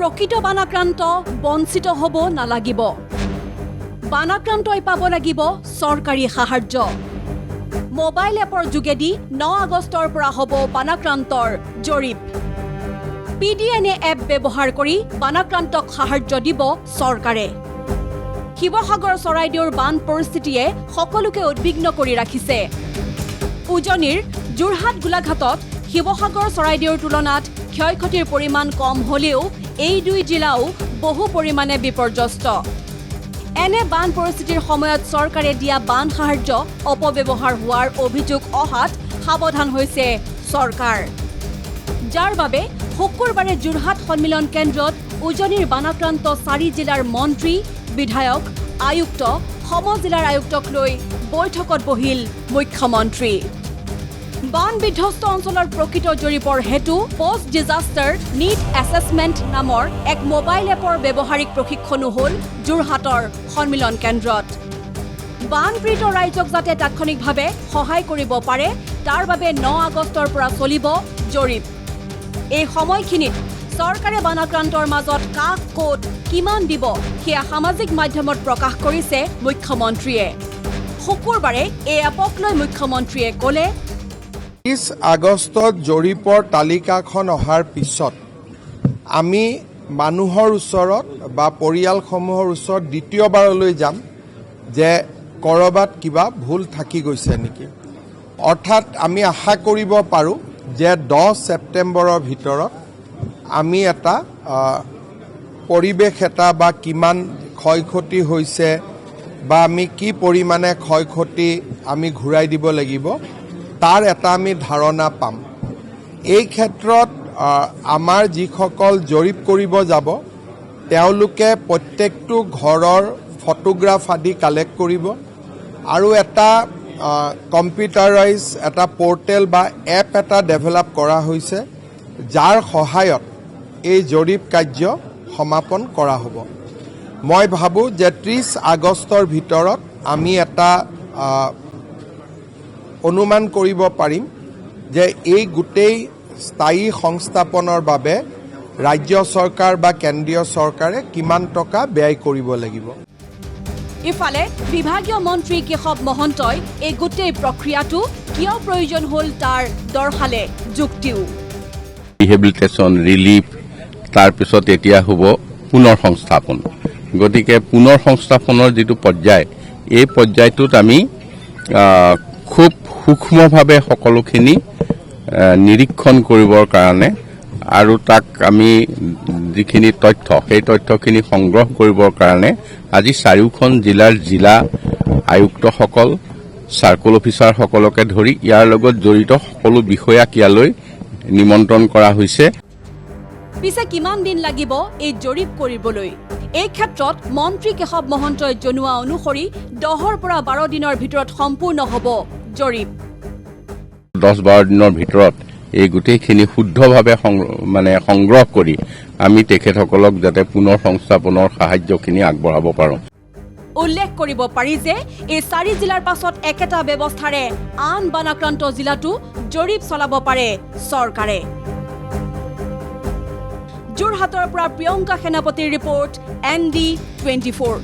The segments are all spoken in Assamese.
প্ৰকৃত বানাক্ৰান্ত বঞ্চিত হ'ব নালাগিব। বানাক্ৰান্তই পাব লাগিব চৰকাৰী সাহায্য। মোবাইল এপৰ যোগেদি 9 আগষ্টৰ পৰা হ'ব বানাক্ৰান্তৰ জৰীপ। PDNA এপ ব্যৱহাৰ কৰি বানাক্ৰান্তক সাহায্য দিব চৰকাৰে। শিৱসাগৰ চৰাইদেউৰ বান পৰিস্থিতিয়ে সকলোকে উদ্বিগ্ন কৰি ৰাখিছে। উজনিৰ যোৰহাট গোলাঘাটত শিৱসাগৰ চৰাইদেউৰ তুলনাত ক্ষয়ক্ষতিৰ পৰিমাণ কম হ'লেও এই দুই জিলাও বহু পৰিমাণে বিপৰ্যস্ত। এনে বান পৰিস্থিতিৰ সময়ত চৰকাৰে দিয়া বান সাহায্য অপব্যৱহাৰ হোৱাৰ অভিযোগ অহাত সাৱধান হৈছে চৰকাৰ। যাৰ বাবে শুকুৰবাৰে যোৰহাট সন্মিলন কেন্দ্ৰত উজনিৰ বানাক্ৰান্ত 4 জিলাৰ মন্ত্ৰী, বিধায়ক, আয়ুক্ত, সম-জিলাৰ আয়ুক্তক লৈ বৈঠকত বহিল মুখ্যমন্ত্ৰী। বান বিধ্বস্ত অঞ্চলৰ প্ৰকৃত জৰীপৰ হেতু পষ্ট ডিজাষ্টাৰ নীড এছেছমেণ্ট নামৰ এক মোবাইল এপৰ ব্যৱহাৰিক প্ৰশিক্ষণো হ'ল যোৰহাটৰ সন্মিলন কেন্দ্ৰত। বানপীড়িত ৰাইজক যাতে তাৎক্ষণিকভাৱে সহায় কৰিব পাৰে তাৰ বাবে 9 আগষ্টৰ পৰা চলিব জৰীপ। এই সময়খিনিত চৰকাৰে বানাক্ৰান্তৰ মাজত কাক ক'ত কিমান দিব সেয়া সামাজিক মাধ্যমত প্ৰকাশ কৰিছে মুখ্যমন্ত্ৰীয়ে। শুকুৰবাৰে এই এপক লৈ মুখ্যমন্ত্ৰীয়ে ক'লে, 30 আগষ্টত জৰীপৰ তালিকাখন অহাৰ পিছত আমি মানুহৰ ওচৰত বা পৰিয়ালসমূহৰ ওচৰত দ্বিতীয়বাৰলৈ যাম যে ক'ৰবাত কিবা ভুল থাকি গৈছে নেকি। অৰ্থাৎ আমি আশা কৰিব পাৰোঁ যে 10 ছেপ্টেম্বৰৰ ভিতৰত আমি এটা পৰিৱেশ এটা বা কিমান ক্ষয়ক্ষতি হৈছে বা আমি কি পৰিমাণে ক্ষয়ক্ষতি আমি ঘূৰাই দিব লাগিব তাৰ এটা আমি ধাৰণা পাম। এই ক্ষেত্ৰত আমাৰ যিসকল জৰীপ কৰিব যাব তেওঁলোকে প্ৰত্যেকটো ঘৰৰ ফটোগ্ৰাফ আদি কালেক্ট কৰিব আৰু এটা কম্পিউটাৰাইজ এটা পৰ্টেল বা এপ এটা ডেভেলপ কৰা হৈছে যাৰ সহায়ত এই জৰীপ কাৰ্য সমাপন কৰা হ'ব। মই ভাবোঁ যে 30 আগষ্টৰ ভিতৰত আমি এটা অনুমান কৰিব পাৰিম যে এই গোটেই স্থায়ী সংস্থাপনৰ বাবে ৰাজ্য চৰকাৰ বা কেন্দ্ৰীয় চৰকাৰে কিমান টকা ব্যয় কৰিব লাগিব। ইফালে বিভাগীয় মন্ত্ৰী কেশৱ মহন্তই এই গোটেই প্ৰক্ৰিয়াটো কিয় প্ৰয়োজন হ'ল তাৰ দৰ্শালে যুক্তিও। ৰিহেবিলিটেশ্যন, ৰিলিফ, তাৰপিছত এতিয়া হ'ব পুনৰ সংস্থাপন। গতিকে পুনৰ সংস্থাপনৰ যিটো পৰ্যায়, এই পৰ্যায়টোত আমি খুব সূক্ষ্মভাৱে সকলোখিনি নিৰীক্ষণ কৰিবৰ কাৰণে আৰু তাক আমি যিখিনি তথ্য সেই তথ্যখিনি সংগ্ৰহ কৰিবৰ কাৰণে আজি 4খন জিলাৰ জিলা আয়ুক্তসকল, চাৰ্কল অফিচাৰসকলকে ধৰি ইয়াৰ লগত জড়িত সকলো বিষয়াক ইয়ালৈ নিমন্ত্ৰণ কৰা হৈছে। পিছে কিমান দিন লাগিব এই জৰীপ কৰিবলৈ? এই ক্ষেত্ৰত মন্ত্ৰী কেশৱ মহন্তই জনোৱা অনুসৰি 10ৰ পৰা 12 দিনৰ ভিতৰত সম্পূৰ্ণ হ'ব জৰীপ। 10-12 দিনৰ ভিতৰত এই গোটেইখিনি শুদ্ধভাৱে সংগ্ৰহ কৰি আমি তেখেতসকলক যাতে পুনৰ সংস্থাপনৰ সাহায্যখিনি আগবঢ়াব পাৰোঁ। উল্লেখ কৰিব পাৰি যে এই 4 জিলাৰ পাছত একেটা ব্যৱস্থাৰে আন বানাক্ৰান্ত জিলাতো জৰীপ চলাব পাৰে চৰকাৰে। যোৰহাটৰ পৰা প্ৰিয়ংকা সেনাপতিৰ ৰিপৰ্ট, ND24।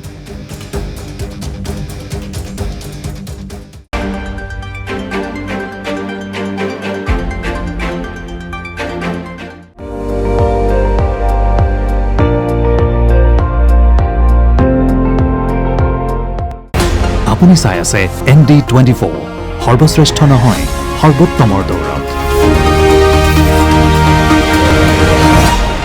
আপুনি চাই আছে ND24, সৰ্বশ্ৰেষ্ঠ নহয় সৰ্বোত্তমৰ দৌৰ।